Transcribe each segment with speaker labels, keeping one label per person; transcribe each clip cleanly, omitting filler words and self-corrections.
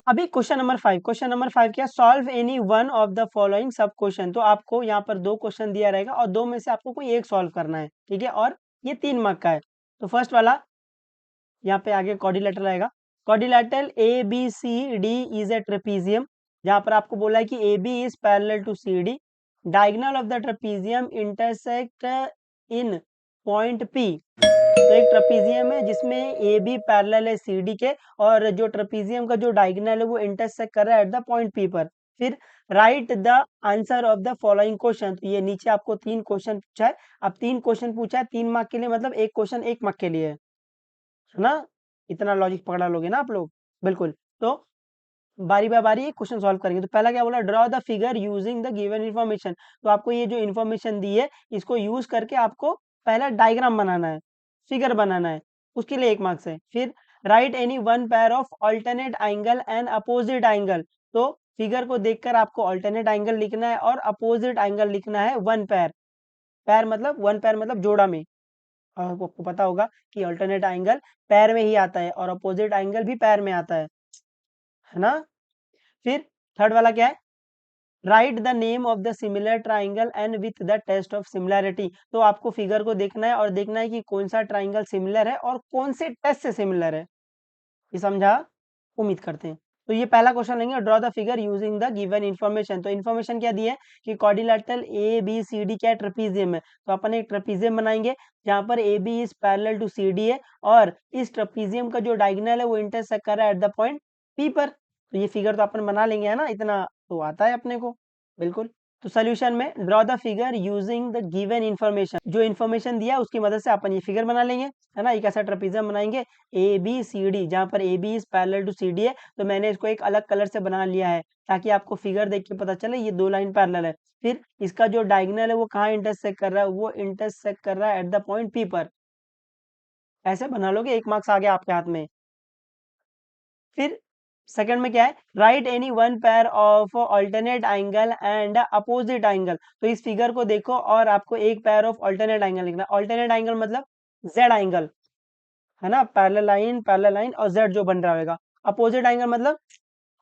Speaker 1: अभी question number 5 क्या, solve any one of the following सब क्वेश्चन। तो आपको यहाँ पर 2 क्वेश्चन दिया रहेगा और 2 में से आपको कोई एक सॉल्व करना है, ठीक है, और ये 3 मार्क का है। तो फर्स्ट वाला यहाँ पे आगे क्वाड्रिलेटरल आएगा। Quadrilateral A B C D is a trapezium, जहाँ पर आपको बोला है कि A B is parallel to C D, diagonal of the trapezium intersect in point P. तो एक ट्रेपीजियम है जिसमें ए बी पैरेलल है सी डी के, और जो ट्रेपीजियम का जो डायगोनल है वो इंटरसेक्ट कर रहा है एट द पॉइंट पी पर। फिर right the answer of the following question. तो ये नीचे आपको 3 क्वेश्चन पूछा है। अब 3 क्वेश्चन पूछा है 3 मार्क के लिए, मतलब एक क्वेश्चन 1 मार्क के लिए है ना। इतना लॉजिक पकड़ा लोगे ना आप लोग, बिल्कुल। तो बारी बाय बारी एक क्वेश्चन सॉल्व करेंगे। तो पहला क्या बोला, draw the figure using the given information. तो आपको ये जो इन्फॉर्मेशन दी है इसको यूज करके आपको पहला डायग्राम बनाना है, फिगर बनाना है, उसके लिए 1 मार्क्स है। फिर right any one pair of alternate angle and opposite angle. तो फिगर को देखकर आपको अल्टरनेट एंगल लिखना है और अपोजिट एंगल लिखना है वन पेयर। वन पेयर मतलब जोड़ा में। आपको पता होगा कि अल्टरनेट एंगल पैर में ही आता है और अपोजिट एंगल भी पैर में आता है ना। फिर थर्ड वाला क्या है, write the name of the similar triangle and with the test of similarity. तो आपको फिगर को देखना है और देखना है कि कौन सा ट्राइंगल सिमिलर है और कौन से टेस्ट से सिमिलर है। ये समझा, उम्मीद करते हैं। तो ये पहला क्वेश्चन लेंगे, draw the figure using the given information. तो इन्फॉर्मेशन क्या दी है कि quadrilateral A B C D क्या ट्रेपीजियम है। तो अपन एक ट्रेपीजियम बनाएंगे जहां पर A B is parallel to C D है और इस ट्रेपीजियम का जो डायगोनल है वो इंटरसेक्ट कर रहा है एट द पॉइंट पी पर। तो ये फिगर तो अपन बना लेंगे, है ना, इतना तो आता है अपने को, बिल्कुल। तो सोल्यूशन में draw the figure using the given information, जो इन्फॉर्मेशन दिया उसकी मदद से अपन ये फिगर बना लेंगे, है ना। एक ऐसा ट्रेपीजियम बनाएंगे ए बी सी डी, जहां पर A B is parallel to C D है। तो मैंने इसको एक अलग कलर से बना लिया है ताकि आपको फिगर देख के पता चले ये 2 लाइन पैरेलल है। फिर इसका जो डायगोनल है वो कहाँ इंटरसेक्ट कर रहा है, वो इंटरसेक्ट कर रहा है एट द पॉइंट पी पर। ऐसे बना लोगे, 1 मार्क्स आ गया आपके हाथ में। फिर सेकंड में क्या है, right any one pair of alternate angle and opposite angle. तो इस फिगर को देखो और आपको एक पेयर ऑफ अल्टरनेट एंगल लिखना है। अल्टरनेट एंगल मतलब जेड एंगल, है ना, पैरेलल लाइन और जेड जो बन रहा होगा। अपोजिट एंगल मतलब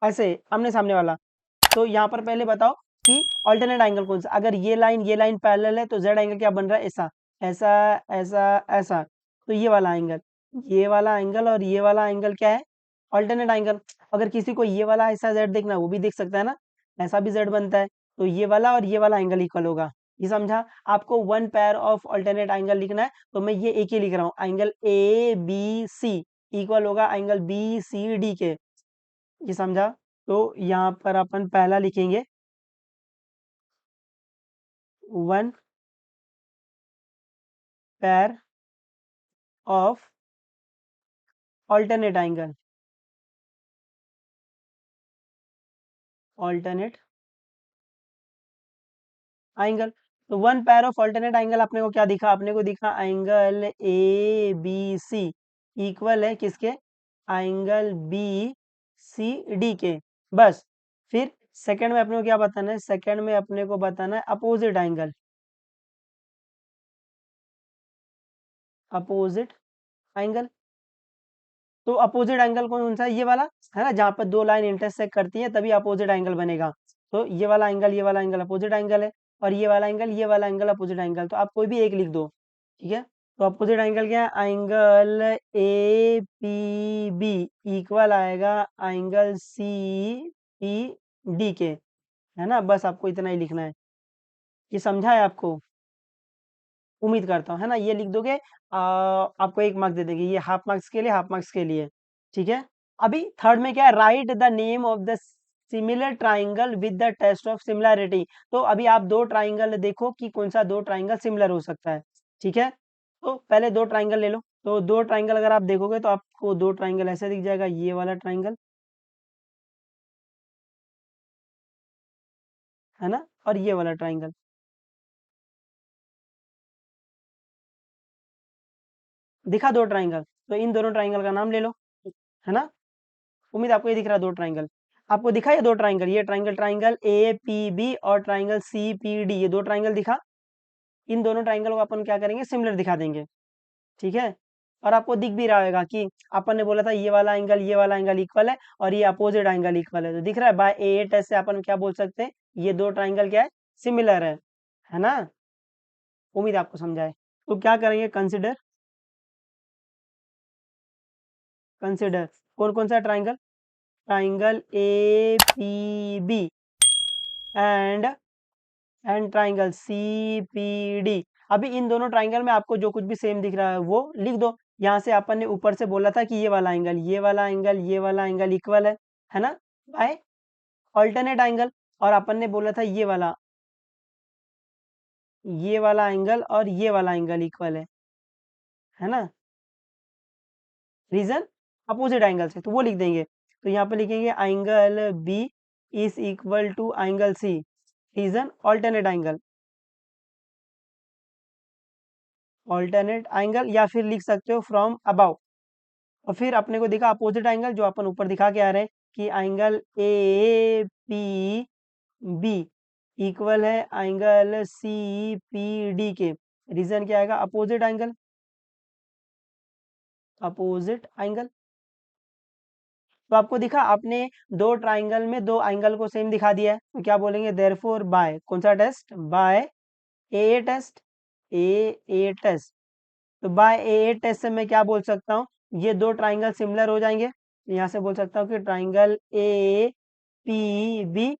Speaker 1: ऐसे आमने सामने वाला। तो यहाँ पर पहले बताओ कि अल्टरनेट एंगल कौन सा। अगर ये लाइन पैरेलल है तो जेड एंगल क्या बन रहा है, ऐसा ऐसा ऐसा ऐसा। तो ये वाला एंगल और ये वाला एंगल क्या है, अल्टरनेट एंगल। अगर किसी को ये वाला ऐसा जेड देखना है वो भी देख सकता है ना, ऐसा भी जेड बनता है। तो ये वाला और ये वाला एंगल इक्वल होगा, ये समझा। आपको one pair of alternate angle लिखना है तो मैं ये एक ही लिख रहा हूँ, angle A B C equal होगा एंगल बी सी डी के, ये समझा। तो यहाँ पर अपन पहला लिखेंगे one pair of alternate angle. तो one pair of alternate angle अपने को क्या दिखा, अपने को दिखा angle A B C equal है किसके, एंगल बी सी डी के, बस। फिर सेकंड में अपने को क्या बताना है, सेकंड में अपने को बताना है अपोजिट एंगल। तो अपोजिट एंगल कौन सा है, ये वाला, है ना, जहां पर 2 लाइन इंटरसेक्ट करती है तभी अपोजिट एंगल बनेगा। तो ये वाला एंगल अपोजिट एंगल है, और ये वाला एंगल अपोजिट एंगल। तो आप कोई भी एक लिख दो, ठीक है। तो अपोजिट एंगल क्या है, angle A P B equal आएगा एंगल सी पी डी के, है ना। बस आपको इतना ही लिखना है, ये समझा है आपको, उम्मीद करता हूँ, है ना। ये लिख दोगे आपको 1 मार्क्स दे देंगे, ये हाफ मार्क्स के लिए, हाफ मार्क्स के लिए, ठीक है। अभी थर्ड में क्या है, write the name of the similar triangle with the test of similarity. तो अभी आप 2 ट्राइंगल देखो कि कौन सा 2 ट्राइंगल सिमिलर हो सकता है, ठीक है। तो पहले 2 ट्राइंगल ले लो। तो 2 ट्राइंगल अगर आप देखोगे तो आपको 2 ट्राइंगल ऐसे दिख जाएगा, ये वाला ट्राइंगल, है ना, और ये वाला ट्राइंगल। दिखा 2 ट्राइंगल, तो इन दोनों ट्राइंगल का नाम ले लो, है ना। उम्मीद आपको ये दिख रहा है 2 ट्राइंगल, आपको दिखा ये 2 ट्राइंगल, ये triangle triangle A P B और ट्राइंगल सी पी डी, ये 2 ट्राइंगल दिखा। इन दोनों ट्राइंगल को अपन क्या करेंगे, सिमिलर दिखा देंगे, ठीक है। और आपको दिख भी रहा होगा कि अपन ने बोला था ये वाला एंगल इक्वल है और ये अपोजिट एंगल इक्वल है, तो दिख रहा है बाय ए टेस्ट से अपन क्या बोल सकते हैं, ये दो ट्राइंगल क्या है, सिमिलर है ना। उम्मीद आपको समझा है। तो क्या करेंगे, कंसिडर, कंसिडर कौन कौन सा triangle, triangle A P B and triangle C P D. अभी इन दोनों ट्राइंगल में आपको जो कुछ भी सेम दिख रहा है वो लिख दो। यहाँ से अपन ने ऊपर से बोला था कि ये वाला एंगल, ये वाला एंगल, ये वाला एंगल इक्वल है ना, बाय ऑल्टरनेट एंगल। और अपन ने बोला था ये वाला एंगल और ये वाला एंगल इक्वल है ना, रीजन अपोजिट एंगल से, तो वो लिख देंगे। तो यहाँ पे लिखेंगे angle B is equal to angle C, reason alternate angle, alternate angle, या फिर लिख सकते हो फ्रॉम अबाउ। और फिर अपने को दिखा अपोजिट एंगल जो अपन ऊपर दिखा के आ रहे हैं कि angle A P B equal है एंगल सी पी डी के, रीजन क्या आएगा, अपोजिट एंगल, अपोजिट एंगल। तो आपको दिखा, आपने दो ट्राइंगल में दो एंगल को सेम दिखा दिया है, तो क्या बोलेंगे, देयरफॉर बाय कौन सा टेस्ट, बाय ए टेस्ट, ए ए टेस्ट। तो बाय ए टेस्ट से मैं क्या बोल सकता हूँ, ये दो ट्राइंगल सिमिलर हो जाएंगे। यहाँ से बोल सकता हूँ कि triangle A P B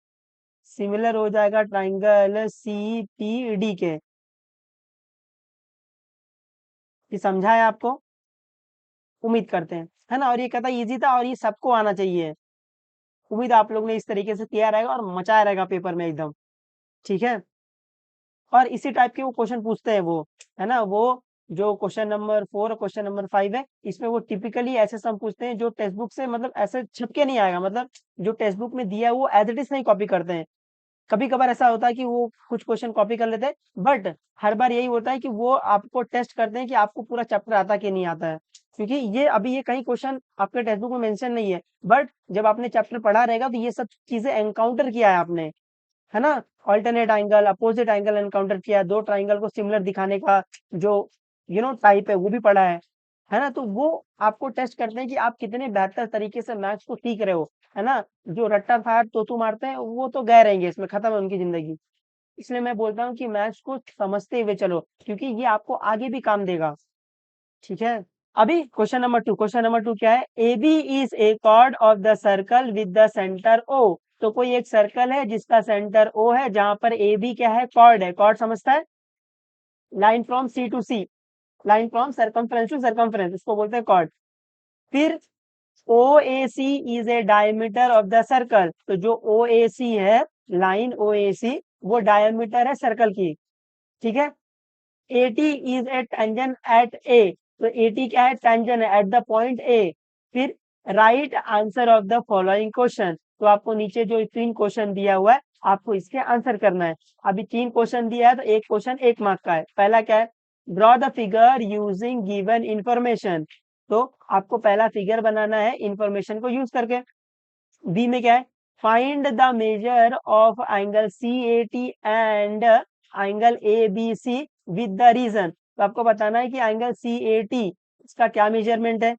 Speaker 1: similar हो जाएगा ट्राइंगल सी पी डी के। ये समझा है आपको, उम्मीद करते हैं, है ना। और ये कहता इजी था और ये सबको आना चाहिए। उम्मीद आप लोग ने इस तरीके से किया रहेगा और मचाया रहेगा पेपर में एकदम, ठीक है। और इसी टाइप के वो क्वेश्चन पूछते हैं वो, है ना, वो जो क्वेश्चन नंबर 4 और क्वेश्चन नंबर 5 है, इसमें वो टिपिकली ऐसे सम पूछते हैं जो टेक्स्ट बुक से मतलब ऐसे छप के नहीं आएगा, मतलब जो टेक्स्ट बुक में दिया है वो एज इट इज नहीं कॉपी करते हैं। कभी कभार ऐसा होता है कि वो कुछ क्वेश्चन कॉपी कर लेते हैं, बट हर बार यही होता है कि वो आपको टेस्ट करते हैं कि आपको पूरा चैप्टर आता कि नहीं आता है। क्योंकि ये अभी ये कई क्वेश्चन आपके टेक्स्ट बुक में मेंशन नहीं है, बट जब आपने चैप्टर पढ़ा रहेगा तो ये सब चीजें एनकाउंटर किया है आपने, है ना। Alternate angle, opposite angle encounter किया है, दो ट्राइंगल को सिमिलर दिखाने का जो टाइप है वो भी पढ़ा है ना। तो वो आपको टेस्ट करते हैं कि आप कितने बेहतर तरीके से मैथ्स को सीख रहे हो, है ना। जो रट्टा फाड़ तोतू मारते हैं वो तो गए रहेंगे, इसमें खत्म है उनकी जिंदगी। इसलिए मैं बोलता हूँ कि मैथ्स को समझते हुए चलो, क्योंकि ये आपको आगे भी काम देगा, ठीक है। अभी क्वेश्चन नंबर टू क्या है, A B is a chord of the circle with the centre O. तो कोई एक सर्कल है जिसका सेंटर ओ है, जहां पर ए बी क्या है, कॉर्ड है, कॉर्ड समझता है, line from C to C, line from circumference to circumference, इसको बोलते हैं कॉर्ड। फिर O A C is a diameter of the circle, तो जो ओ ए सी है, लाइन ओ ए सी, वो डायमीटर है सर्कल की, ठीक है। AT is a tangent at A, तो एटी क्या है, टेंजेंट है एट द पॉइंट ए। फिर write answer of the following question, तो आपको नीचे जो तीन क्वेश्चन दिया हुआ है आपको इसके आंसर करना है। अभी तीन क्वेश्चन दिया है तो एक क्वेश्चन 1 मार्क का है। पहला क्या है, draw the figure using given information, तो आपको पहला फिगर बनाना है इंफॉर्मेशन को यूज करके। बी में क्या है, find the measure of angle C A T and angle A B C with the reason, तो आपको बताना है कि एंगल सी ए टी इसका क्या मेजरमेंट है,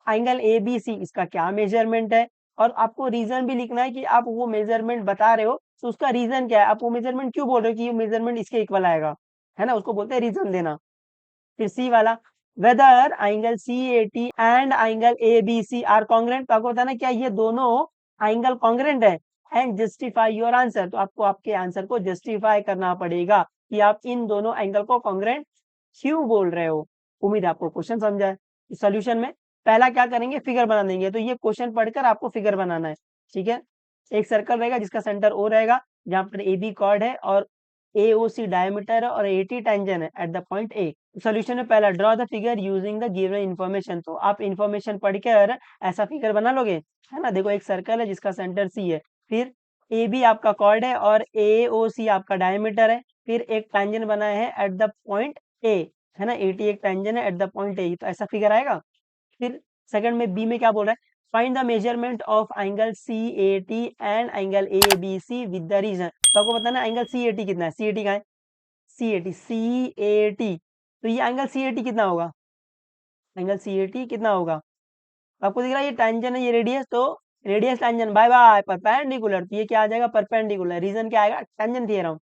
Speaker 1: एंगल ए बी सी इसका क्या मेजरमेंट है, और आपको रीजन भी लिखना है कि आप वो मेजरमेंट बता रहे हो तो उसका रीजन क्या है, आप वो मेजरमेंट क्यों बोल रहे हो कि ये मेजरमेंट इसके इक्वल आएगा, है ना, उसको बोलते हैं रीजन देना। फिर सी वाला, whether angle C A T and angle A B C are congruent, तो आपको बताना क्या ये दोनों एंगल कॉन्ग्रेंट है, एंड जस्टिफाई योर आंसर, तो आपको आपके आंसर को जस्टिफाई करना पड़ेगा कि आप इन दोनों एंगल को कॉन्ग्रेंट क्यों बोल रहे हो। उम्मीद आपको क्वेश्चन समझा है। सोल्यूशन में पहला क्या करेंगे, फिगर बना देंगे, तो ये क्वेश्चन पढ़कर आपको फिगर बनाना है, ठीक है। एक सर्कल रहेगा जिसका सेंटर ओ रहेगा, जहां पर ए बी कॉर्ड है और ए ओ सी डायमीटर है और ए टी टेंजेंट है at the point A. Solution में पहला, draw the figure using the given information, तो आप इन्फॉर्मेशन पढ़कर ऐसा फिगर बना लोगे, है ना। देखो एक सर्कल है जिसका सेंटर सी है, फिर ए बी आपका कॉर्ड है और ए ओ सी आपका डायमीटर है, फिर एक टेंजेंट बना है एट द पॉइंट ए, है ना, ए टी एक टेंजेंट है एट द पॉइंट ए, तो ऐसा फिगर आएगा। फिर सेकंड में बी में क्या बोल रहा है, find the measurement of angle C A T and angle A B C with the reason, तो आपको बताना एंगल सी ए टी कितना है, सी ए टी का है, सी ए टी तो ये एंगल सी ए टी कितना होगा, एंगल सी ए टी कितना होगा, आपको दिख रहा है ये टेंजेंट है, ये रेडियस, तो radius tangent by by perpendicular, तो ये क्या आ जाएगा परपेंडिकुलर, रीजन क्या आएगा टेंजेंट थ्योरम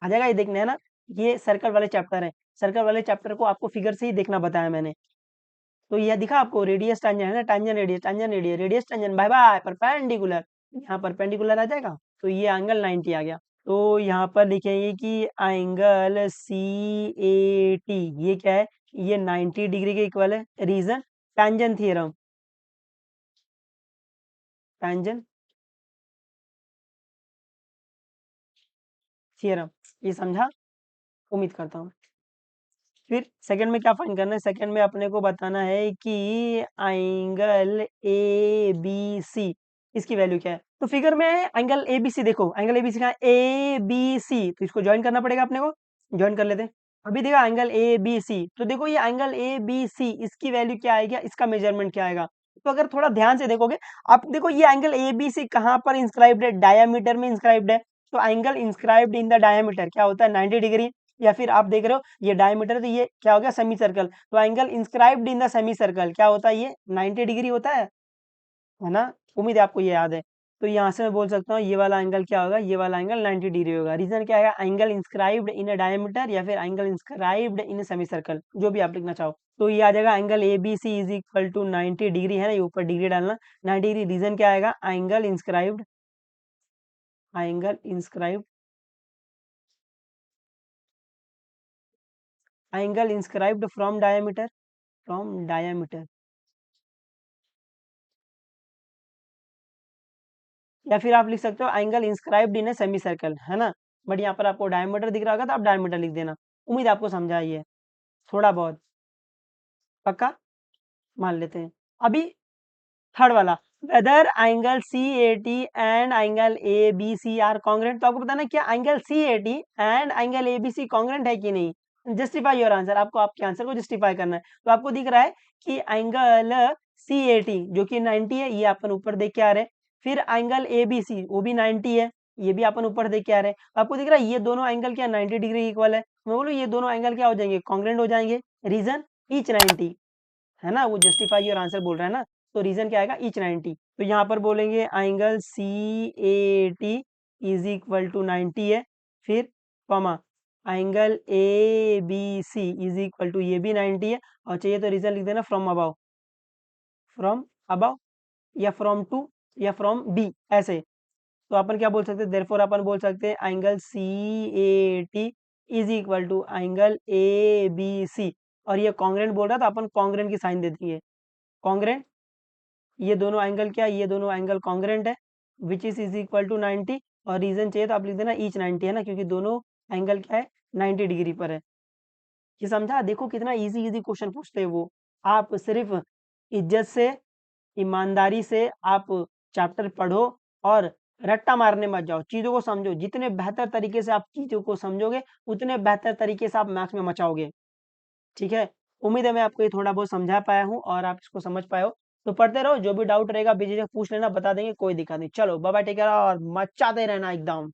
Speaker 1: आ जाएगा। ये देखना है ना, ये सर्कल वाले चैप्टर है, सर्कल वाले चैप्टर को आपको फिगर से ही देखना बताया मैंने। तो यह दिखा आपको रेडियस टेंजेंट है ना, tangent radius, tangent radius, radius tangent by by perpendicular, यहाँ परपेंडिकुलर आ जाएगा, तो ये एंगल 90 आ गया। तो यहाँ पर लिखेंगे कि एंगल सी ए टी ये क्या है, ये 90 डिग्री के इक्वल है, reason tangent theorem, tangent theorem, ये समझा, उम्मीद करता हूँ। फिर सेकंड में क्या फाइंड करना है, सेकंड में अपने को बताना है कि एंगल ए बी सी इसकी वैल्यू क्या है। तो फिगर में एंगल ए बी सी, देखो एंगल ए बी सी का ए बी सी, तो इसको ज्वाइन करना पड़ेगा अपने को, ज्वाइन कर लेते हैं। अभी देखा एंगल ए बी सी, तो देखो ये एंगल ए बी सी इसकी वैल्यू क्या आएगी, इसका मेजरमेंट क्या आएगा। तो अगर थोड़ा ध्यान से देखोगे आप, देखो ये एंगल ए बी सी कहाँ पर इंस्क्राइब्ड है, डायामीटर में इंस्क्राइब्ड है। तो angle inscribed in the diameter क्या होता है 90 डिग्री, या फिर आप देख रहे हो ये डायमीटर, तो ये क्या हो गया सेमी सर्कल, तो angle inscribed in the semi circle क्या होता है, ये 90 डिग्री होता है ना। उम्मीद है आपको ये याद है। तो यहाँ से मैं बोल सकता हूँ ये वाला एंगल क्या होगा, ये वाला एंगल 90 डिग्री होगा। रीजन क्या है, angle inscribed in a diameter या फिर angle inscribed in a semi circle, जो भी आप लिखना चाहो। तो ये आ जाएगा angle A B C is equal to 90 degree, है ना, ये ऊपर डिग्री डालना 90 डिग्री। रीजन क्या आएगा, angle inscribed, angle inscribed, angle inscribed from diameter, from diameter, या फिर आप लिख सकते हो angle inscribed in a semi circle, है ना। बट यहाँ पर आपको डायमीटर दिख रहा होगा तो आप डायमीटर लिख देना। उम्मीद आपको समझा ही है थोड़ा बहुत, पक्का मान लेते हैं। अभी थर्ड वाला, whether angle C A T and angle A B C are congruent, तो आपको बताना है क्या angle C A T and angle A B C congruent है कि नहीं। जस्टिफाई योर आंसर, आपको आपके आंसर को जस्टिफाई करना है। तो आपको दिख रहा है कि एंगल सी ए टी जो कि 90 है, ये अपन ऊपर देख के आ रहे हैं। फिर एंगल ए बी सी वो भी 90 है, ये भी अपन ऊपर देख के आ रहे हैं। आपको दिख रहा है ये दोनों एंगल क्या 90 डिग्री इक्वल है, मैं बोलूँ ये दोनों एंगल क्या हो जाएंगे कॉन्ग्रेंट हो जाएंगे। रीजन ईच 90, है ना, वो जस्टिफाई योर आंसर बोल रहा है ना। तो रीजन क्या आएगा ईच 90। तो यहाँ पर बोलेंगे angle C A T is equal to 90 है, फिर comma angle A B C is equal to ये भी 90 है, और चाहिए तो रीजन लिख देना फ्रॉम अबाव, फ्रॉम अबाव या फ्रॉम टू या फ्रॉम बी ऐसे। तो अपन क्या बोल सकते हैं, देयरफॉर अपन बोल सकते हैं angle C A T is equal to angle A B C, और ये कॉन्ग्रेंट बोल रहा था, अपन कॉन्ग्रेंट की साइन दे देंगे, कॉन्ग्रेंट, ये दोनों एंगल क्या, ये दोनों एंगल कॉन्ग्रेंट है, विच इज इक्वल टू 90, और रीजन चाहिए तो आप लिख देना ईच 90, है ना, क्योंकि दोनों एंगल क्या है 90 डिग्री पर है। ये समझा, देखो कितना इजी इजी क्वेश्चन पूछते हैं वो। आप सिर्फ इज्जत से, ईमानदारी से आप चैप्टर पढ़ो, और रट्टा मारने मत जाओ, चीज़ों को समझो। जितने बेहतर तरीके से आप चीज़ों को समझोगे उतने बेहतर तरीके से आप मैथ्स में मचाओगे, ठीक है। उम्मीद है मैं आपको ये थोड़ा बहुत समझा पाया हूँ और आप इसको समझ पाए हो। तो पढ़ते रहो, जो भी डाउट रहेगा बेझिझक पूछ लेना, बता देंगे, कोई दिक्कत नहीं। चलो बाय बाय, टेक केयर, और मचाते रहना एकदम।